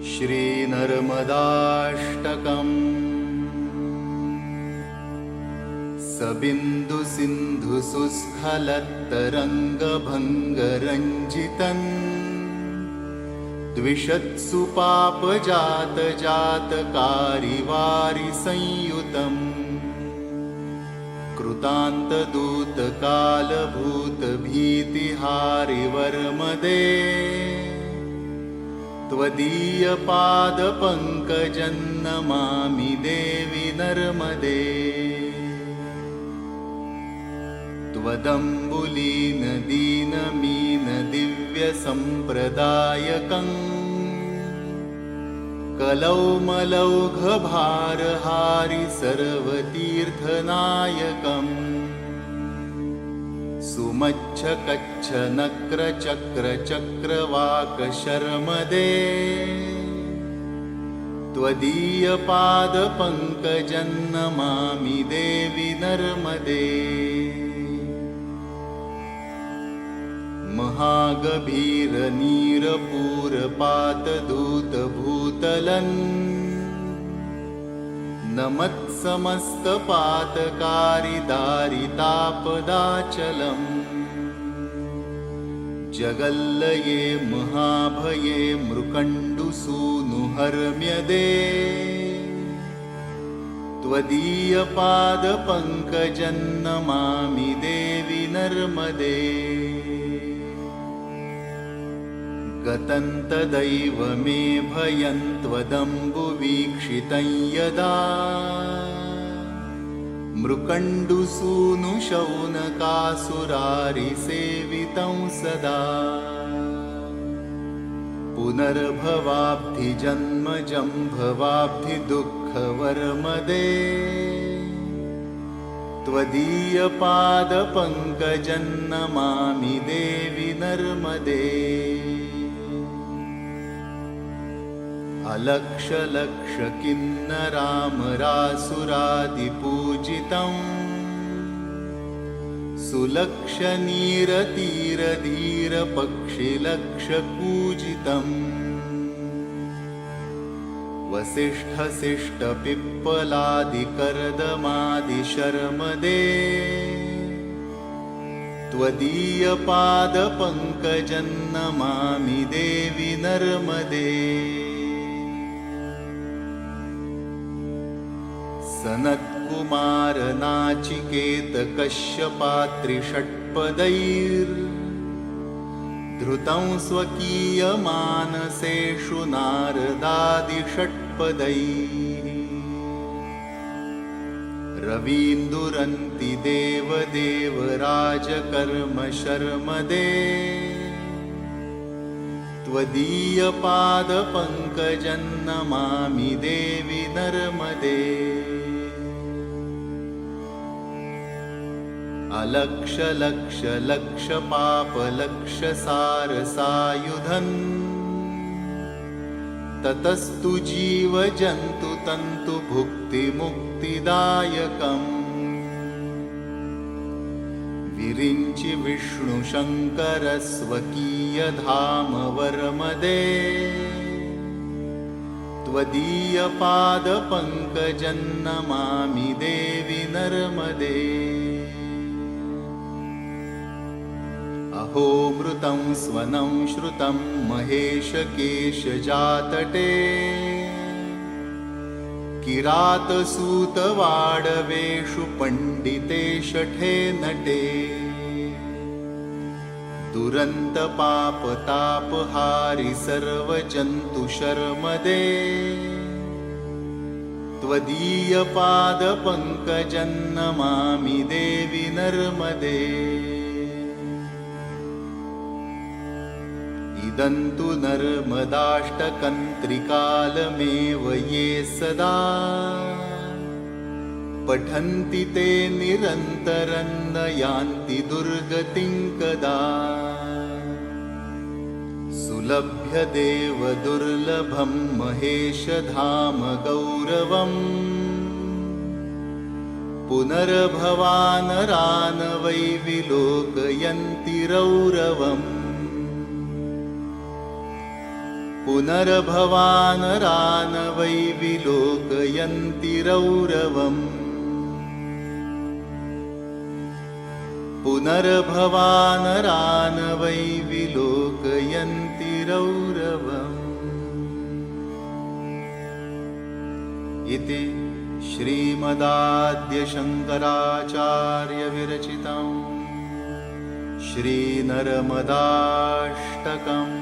श्रीनर्मदाष्टकम् सबिन्दुसिन्धुसुस्खलत्तरङ्गभङ्गरञ्जितम् द्विषत्सु पापजातजातकारिवारिसंयुतम् कृतान्तदूतकालभूतभीतिहारिवर्मदे त्वदीयपादपङ्कजन्नमामि देवि नर्मदे। त्वदम्बुलीनदीनमीनदिव्यसम्प्रदायकम् कलौमलौघभारहारि सर्वतीर्थनायकम् सुमच्छकच्छनक्रचक्रचक्रवाकशर्मदे त्वदीयपादपङ्कजन्नमामि देवि नर्मदे। महागभीरनीरपूरपातदूतभूतलन् नमत्समस्तपातकारिदारितापदाचलम् जगल्लये महाभये मृकण्डुसूनुहर्म्यदे त्वदीयपादपङ्कजन्नमामि देवि नर्मदे। गतन्तदैव मे भयं त्वदम्बुवीक्षितं यदा मृकण्डुसूनुशौनकासुरारिसेवितं सदा पुनर्भवाब्धिजन्मजम्भवाब्धिदुःखवर्मदे त्वदीयपादपङ्कजन्नमामि देवि नर्मदे। अलक्षलक्षकिन्नरामरासुरादिपूजितम् सुलक्षनीरतीरधीरपक्षिलक्षपूजितम् वसिष्ठशिष्टपिप्पलादिकर्दमादिशर्मदे त्वदीयपादपङ्कजन्नमामि देवि नर्मदे। सनत्कुमारनाचिकेतकश्यपात्रिषट्पदैर्धृतं स्वकीयमानसेषु नारदादिषट्पदैः रवीन्दुरन्ति देवदेवराजकर्मशर्मदे त्वदीयपादपङ्कजन्नमामि देवि नर्मदे। अलक्षलक्षलक्षपापलक्षसारसायुधन् ततस्तु जीवजन्तुतन्तु भुक्तिमुक्तिदायकम् विरिञ्चि विष्णुशङ्करस्वकीयधामवर्मदे त्वदीयपादपङ्कजन्नमामि देवि नर्मदे। अहो मृतं स्वनं श्रुतं महेशकेशजातटे किरातसूतवाडवेषु पण्डिते शठे नटे दुरन्तपापतापहारि सर्वजन्तुशर्मदे त्वदीयपादपङ्कजन्नमामि देवि नर्मदे। इदं तु नर्मदाष्टकन्त्रिकालमेव ये सदा पठन्ति ते निरन्तरं न यान्ति दुर्गतिं कदा। सुलभ्यदेव दुर्लभं महेशधाम गौरवम् पुनर्भवानरान् वै विलोकयन्ति रौरवम्। पुनर्भवानरान् वै विलोकयन्ति रौरवम् पुनर्भवानरान् वै विलोकयन्ति रौरवम् इति श्रीमदाद्यशङ्कराचार्यविरचितं श्रीनर्मदाष्टकम्।